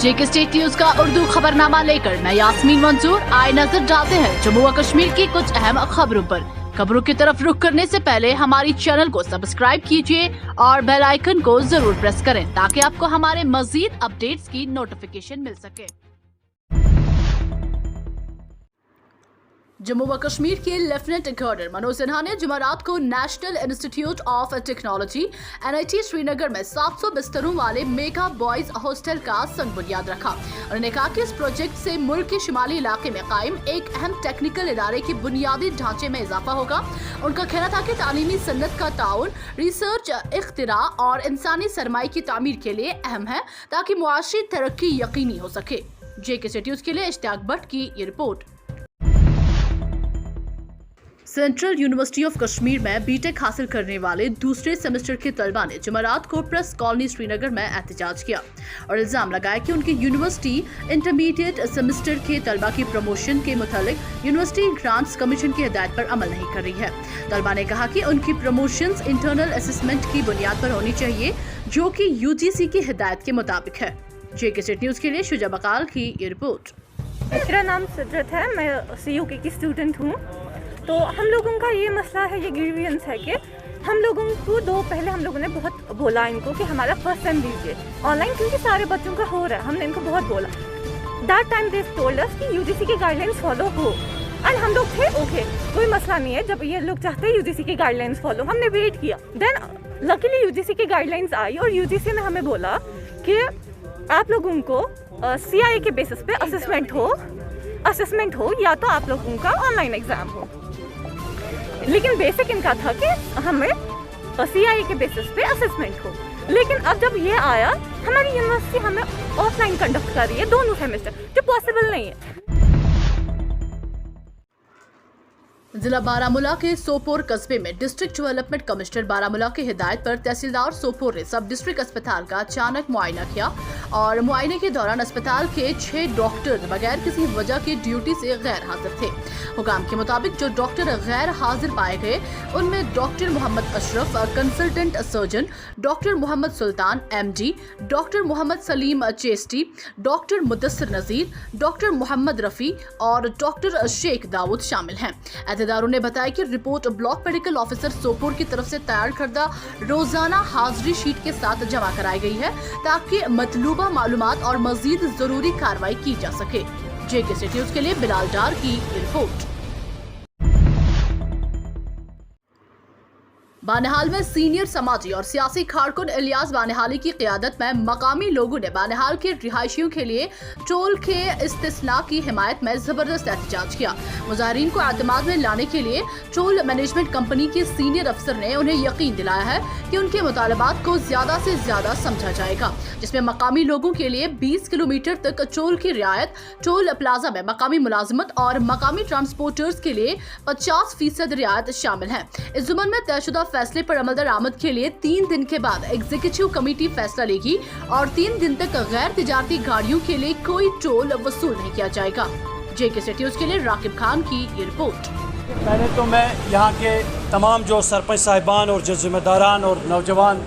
जेके state news का उर्दू खबरनामा लेकर मैं यास्मीन मंजूर आए नजर डालते हैं जम्मू व कश्मीर की कुछ अहम खबरों पर। खबरों की तरफ रुख करने से पहले हमारी चैनल को सब्सक्राइब कीजिए और बेल आइकन को जरूर प्रेस करें ताकि आपको हमारे मजीद अपडेट्स की नोटिफिकेशन मिल सके। जम्मू व कश्मीर के लेफ्टिनेंट गवर्नर मनोज सिन्हा ने जुमेरात को national institute of technology NIT Srinagar में 700 बिस्तरों वाले मेगा बॉयज हॉस्टल का संग बुनियाद रखा। उन्होंने कहा कि इस प्रोजेक्ट से मुल्क के शिमाली इलाके में कायम एक अहम टेक्निकल इदारे के बुनियादी ढांचे में इजाफा होगा। उनका कहना था कि तालीमी सन्नत का ताउन रिसर्च, इख्तिरा और इंसानी सरमाए की तामीर के लिए अहम है ताकि मुआशी तरक्की यकीनी हो सके। जेके न्यूज के लिए इश्तियाक भट्ट की ये report. Central university of Kashmir में बीटेक हासिल करने वाले दूसरे सेमेस्टर के तलबा ने जुमेरात को प्रेस कॉलोनी श्रीनगर में एहतजाज किया और इल्जाम लगाया कि उनकी यूनिवर्सिटी इंटरमीडिएट सेमेस्टर के तलबा की प्रमोशन के मुतालिक यूनिवर्सिटी ग्रांट्स कमीशन की हिदायत पर अमल नहीं कर रही है। तलबा ने कहा कि उनकी प्रमोशंस इंटरनल असेसमेंट की बुनियाद पर होनी चाहिए जो कि UGC की हिदायत के मुताबिक है। जेके न्यूज के लिए शुजा बकाल की ये रिपोर्ट। मेरा नाम सिद्रत है, मैं CUK की स्टूडेंट हूँ। तो हम लोगों का ये मसला है, ये ग्रीवियंस है कि हम लोगों को पहले हम लोगों ने बहुत बोला इनको कि हमारा फर्स्ट टाइम दीजिए ऑनलाइन, क्योंकि सारे बच्चों का हो रहा है। हमने इनको बहुत बोला। That time they told us कि UGC की गाइडलाइंस फॉलो हो, एंड हम लोग थे ओके कोई मसला नहीं है। जब ये लोग चाहते हैं UGC की गाइडलाइंस फॉलो, हमने वेट किया। देन लकीली UGC की गाइडलाइंस आई और UGC ने हमें बोला कि आप लोगों को CIA के बेसिस पे असेसमेंट हो या तो आप लोगों का ऑनलाइन एग्जाम हो। लेकिन बेसिक इनका था कि हमें CIA के बेसिस पे असेसमेंट हो। लेकिन अब जब ये आया, हमारी यूनिवर्सिटी हमें ऑफलाइन कंडक्ट कर रही है दोनों सेमेस्टर, जो पॉसिबल नहीं है। जिला बारामूला के सोपोर कस्बे में डिस्ट्रिक्ट डेवलपमेंट कमिश्नर बारामूला की हिदायत पर तहसीलदार सोपोर ने सब डिस्ट्रिक्ट अस्पताल का अचानक मुआयना किया और मुआयने के दौरान अस्पताल के 6 डॉक्टर बगैर किसी वजह की ड्यूटी से गैर हाजिर थे। हुकाम के मुताबिक जो डॉक्टर गैर हाजिर पाए गए उनमें doctor Mohammad Ashraf consultant surgeon, doctor Mohammad Sultan MD, doctor Mohammad Saleem Chesti, doctor Mudassir Nazir, doctor Mohammad Rafi और डॉक्टर शेख दाऊद शामिल हैं। अहदेदारों ने बताया कि report block medical officer Sopore की तरफ से तैयार करदा रोजाना हाजिरी शीट के साथ जमा कराई गई है ताकि मतलूबा मालूमात और मजीद जरूरी कार्रवाई की जा सके। जेके न्यूज के लिए बिलाल डार की रिपोर्ट। बानिहाल में सीनियर समाजी और सियासी कारकुन इलियास बानिहाली की क़ियादत में मकामी लोगों ने बानिहाल के रिहायशियों के लिए टोल के इस्तिस्ना की हिमायत में जबरदस्त एहतजाज किया। मुजाहिरीन को एतमाद में लाने के लिए टोल मैनेजमेंट कंपनी के सीनियर अफसर ने उन्हें यकीन दिलाया है कि उनके मुतालबात को ज्यादा से ज्यादा समझा जाएगा, जिसमें मकामी लोगों के लिए 20 किलोमीटर तक टोल की रियायत, टोल प्लाजा में मकामी मुलाजमत और मकामी ट्रांसपोर्टर्स के लिए 50% रियायत शामिल है। इस जुमन में तयशुदा फैसले पर अमल दरामद के लिए 3 दिन के बाद एग्जीक्यूटिव कमेटी फैसला लेगी और 3 दिन तक गैर तिजारती गाड़ियों के लिए कोई टोल वसूल नहीं किया जाएगा। जेके न्यूज के लिए राकिब खान की ये रिपोर्ट। पहले तो मैं यहाँ के तमाम जो सरपंच साहिबान और जो जिम्मेदारान और नौजवान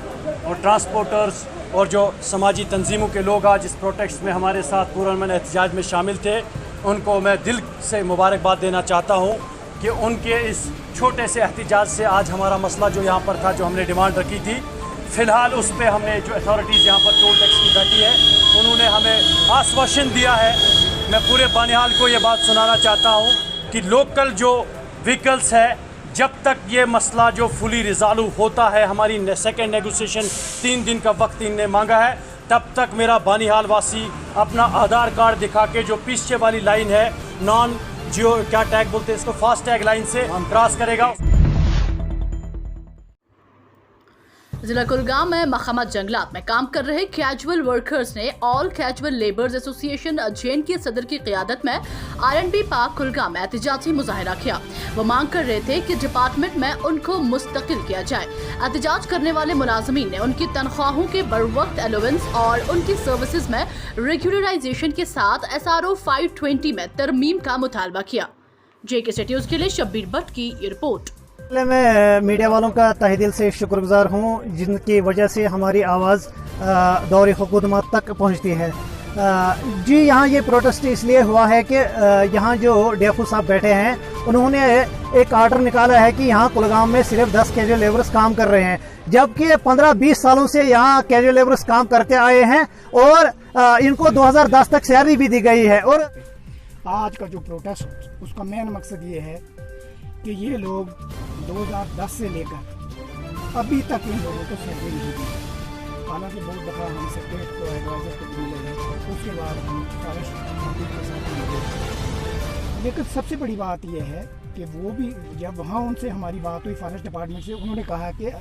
और ट्रांसपोर्टर्स और जो समाजी तंजीमों के लोग आज इस प्रोटेस्ट में हमारे साथ पुरअमन एहतजाज में शामिल थे, उनको मैं दिल से मुबारकबाद देना चाहता हूँ कि उनके इस छोटे से एहतजाज से आज हमारा मसला जो यहाँ पर था, जो हमने डिमांड रखी थी, फ़िलहाल उस पर हमने जो अथॉरिटीज़ यहाँ पर टोल टैक्स की बैठी है, उन्होंने हमें आश्वासन दिया है। मैं पूरे बानिहाल को ये बात सुनाना चाहता हूँ कि लोकल जो व्हीकल्स है, जब तक ये मसला जो फुली रिजॉल्व होता है, हमारी सेकेंड नेगोशिएशन 3 दिन का वक्त इनने मांगा है, तब तक मेरा बानिहाल वासी अपना आधार कार्ड दिखा के जो पीछे वाली लाइन है, नॉन जियो क्या टैग बोलते हैं इसको, फास्ट टैग लाइन से हम क्रॉस करेगा। जिला कुलगाम में महकमा जंगलात में काम कर रहे कैजुअल वर्कर्स ने all casual labours association Jain के सदर की क़ियादत में RNB पार्क कुलगाम में एहतजाजी मुजाहिरा किया। वो मांग कर रहे थे कि डिपार्टमेंट में उनको मुस्तकिल किया जाए। एहतजाज करने वाले मुलाजमीन ने उनकी तनख्वाहों के बरवक्त एलोवेंस और उनकी सर्विसेज में रेगुलराइजेशन के साथ SRO 520 में तरमीम का मुतालबा किया। जेके न्यूज के लिए शब्बीर भट्ट की ये रिपोर्ट। मैं मीडिया वालों का तहे दिल से शुक्रगुजार हूँ जिनकी वजह से हमारी आवाज़ दौर हुकूमत तक पहुँचती है। जी यहाँ ये प्रोटेस्ट इसलिए हुआ है कि यहाँ जो डीएफओ साहब बैठे हैं उन्होंने एक आर्डर निकाला है कि यहाँ कुलगाम में सिर्फ 10 कैजुअल लेबरर्स काम कर रहे हैं, जबकि 15-20 सालों से यहाँ कैजुअल लेबरर्स काम करते आए हैं और इनको 2010 तक सैलरी भी दी गई है। और आज का जो प्रोटेस्ट उसका मेन मकसद ये है कि ये लोग 2010 से लेकर अभी तक इन लोगों को सैलरी नहीं दी। हालांकि बहुत दफ़ा हम सेक्रेटरी को एडवाइजर को मिले हैं, उसके बाद हम फॉरेस्ट के साथ मिले। लेकिन सबसे बड़ी बात यह है कि वो भी जब वहाँ उनसे हमारी बात हुई फॉरेस्ट डिपार्टमेंट से, उन्होंने कहा कि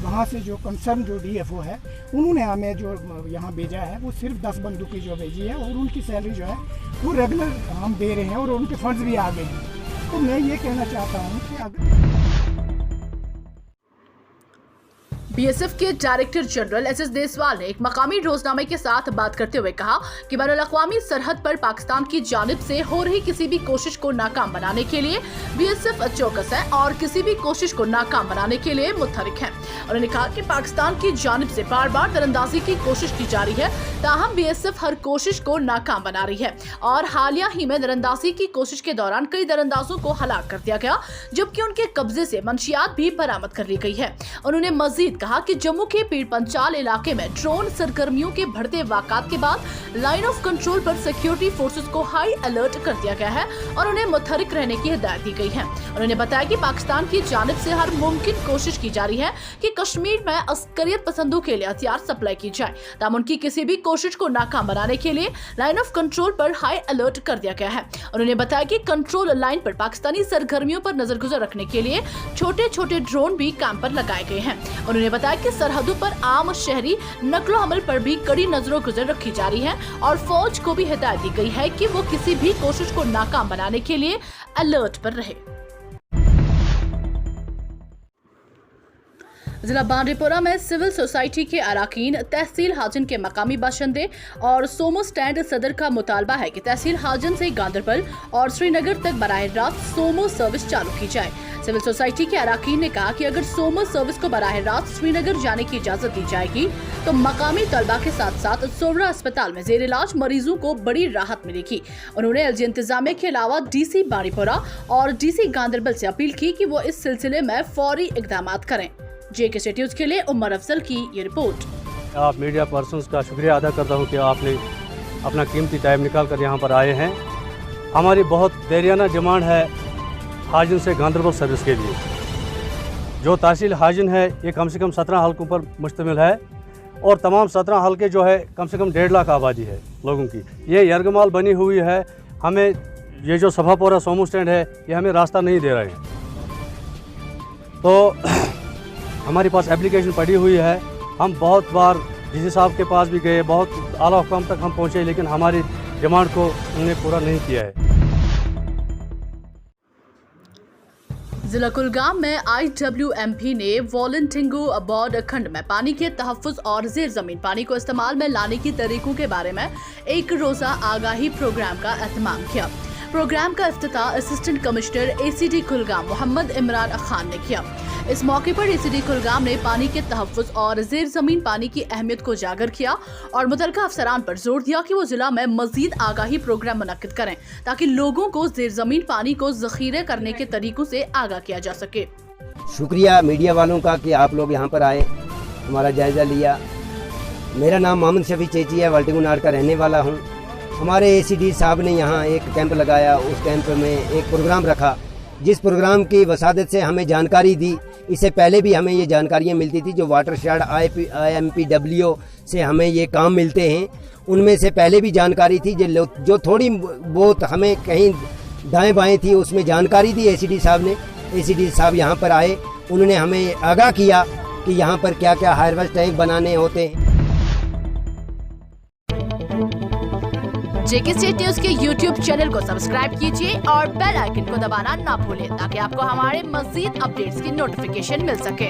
वहाँ से जो कंसर्न जो डीएफओ है उन्होंने हमें जो यहाँ भेजा है वो सिर्फ 10 बंदूकें जो भेजी है और उनकी सैलरी जो है वो रेगुलर हम दे रहे हैं और उनके फंड्स भी आ गए हैं। तो मैं ये कहना चाहता हूँ कि अगर बीएसएफ के डायरेक्टर जनरल एसएस देसवाल ने एक मकामी रोजनामे के साथ बात करते हुए कहा कि बैनुल-अक़वामी सरहद पर पाकिस्तान की जानिब से हो रही किसी भी कोशिश को नाकाम बनाने के लिए बीएसएफ चौकस है और किसी भी कोशिश को नाकाम बनाने के लिए मुतहरिक है। उन्होंने कहा कि पाकिस्तान की जानिब से बार बार दरअंदाजी की कोशिश की जा रही है, ताहम बीएसएफ हर कोशिश को नाकाम बना रही है और हालिया ही में दरअंदाजी की कोशिश के दौरान कई दरअंदाजों को हलाक कर दिया गया, जबकि उनके कब्जे से मंशियात भी बरामद कर ली गई है। उन्होंने मजीद कहा कि जम्मू के पीर पंचाल इलाके में ड्रोन सरगर्मियों के बढ़ते वाक़ात के बाद लाइन ऑफ कंट्रोल पर सिक्योरिटी फोर्सेस को हाई अलर्ट कर दिया गया है और उन्हें मुतहरिक रहने की हिदायत दी गई है। उन्होंने बताया कि पाकिस्तान की जानिब से हर मुमकिन कोशिश की जा रही है कि कश्मीर में अस्करियत पसंदों के लिए हथियार सप्लाई की जाए, ताकि उनकी किसी भी कोशिश को नाकाम बनाने के लिए लाइन ऑफ कंट्रोल पर हाई अलर्ट कर दिया गया है। उन्होंने बताया कि कंट्रोल लाइन पर पाकिस्तानी सरगर्मियों पर नजर गुजर रखने के लिए छोटे छोटे ड्रोन भी काम पर लगाए गए हैं। उन्होंने बताया कि सरहदों पर आम शहरी नकलो हमल पर भी कड़ी नजरों गुजर रखी जा रही है और फौज को भी हिदायत दी गई है कि वो किसी भी कोशिश को नाकाम बनाने के लिए अलर्ट पर रहे। जिला बांडीपुरा में सिविल सोसाइटी के अराकीन, तहसील हाजिन के मकामी बाशिंदे और सोमो स्टैंड सदर का मुतालबा है कि तहसील हाजिन से गांदरबल और श्रीनगर तक बराह रास्त सोमो सर्विस चालू की जाए। सिविल सोसाइटी के अराकीन ने कहा कि अगर सोमो सर्विस को बराह रास्त श्रीनगर जाने की इजाजत दी जाएगी तो मकामी तलबा के साथ साथ सोवरा अस्पताल में जेर इलाज मरीजों को बड़ी राहत मिलेगी। उन्होंने एलजी इंतजामिया के अलावा डीसी बांडीपुरा और डीसी गांदरबल से अपील की कि वो इस सिलसिले में फौरी इकदाम करें। JK न्यूज़ के लिए उमर अफजल की ये रिपोर्ट। आप मीडिया पर्सन्स का शुक्रिया अदा करता हूं कि आपने अपना कीमती टाइम निकाल कर यहां पर आए हैं। हमारी बहुत देरियाना डिमांड है हाजिन से गांदरबल सर्विस के लिए। जो तहसील हाजिन है ये कम से कम 17 हल्कों पर मुश्तमिल है और तमाम 17 हल्के जो है कम से कम 1.5 लाख आबादी है लोगों की। ये यरगमाल बनी हुई है। हमें ये जो सभापोरा सोमो स्टैंड है ये हमें रास्ता नहीं दे रहे हैं। तो हमारे पास एप्लीकेशन पड़ी हुई है। हम बहुत बार डीसी साहब के पास भी गए, बहुत आला हुकाम तक हम पहुँचे, लेकिन हमारी डिमांड को उन्होंने पूरा नहीं किया है। जिला कुलगाम में IWMP ने वॉलंटिंगो बोर्ड खंड में पानी के तहफ़्फ़ुज़ और ज़ेर ज़मीन पानी को इस्तेमाल में लाने की तरीकों के बारे में एक रोज़ा आगाही प्रोग्राम का एहतमाम किया। प्रोग्राम का इफ्तिताह assistant commissioner ACD Kulgam Mohammad Imran Khan ने किया। इस मौके पर ACD कुलगाम ने पानी के तहफ़्फ़ुज़ और ज़ेर ज़मीन पानी की अहमियत को उजागर किया और मुतल्लिक़ा अफसरान पर जोर दिया कि वो जिला में मज़ीद आगाही प्रोग्राम मुनक्किद करें ताकि लोगों को ज़ेर ज़मीन पानी को ज़ख़ीरे करने के तरीकों से आगाह किया जा सके। शुक्रिया मीडिया वालों का कि आप लोग यहाँ पर आए, हमारा जायज़ा लिया। मेरा नाम मोहम्मद शफी चेची है, वल्टिंगुनार का रहने वाला हूँ। हमारे ACD साहब ने यहाँ एक कैंप लगाया, उस कैंप में एक प्रोग्राम रखा जिस प्रोग्राम की वसादत से हमें जानकारी दी। इससे पहले भी हमें ये जानकारियाँ मिलती थी, जो वाटरशेड IMPW से हमें ये काम मिलते हैं, उनमें से पहले भी जानकारी थी। जो थोड़ी बहुत हमें कहीं दाएं बाएं थी उसमें जानकारी दी ACD साहब ने। ACD साहब यहाँ पर आए, उन्होंने हमें आगाह किया कि यहाँ पर क्या क्या हार्वेस्ट टैंक बनाने होते हैं। JK न्यूज़ के YouTube चैनल को सब्सक्राइब कीजिए और बेल आइकन को दबाना ना भूलें ताकि आपको हमारे मज़ीद अपडेट्स की नोटिफिकेशन मिल सके।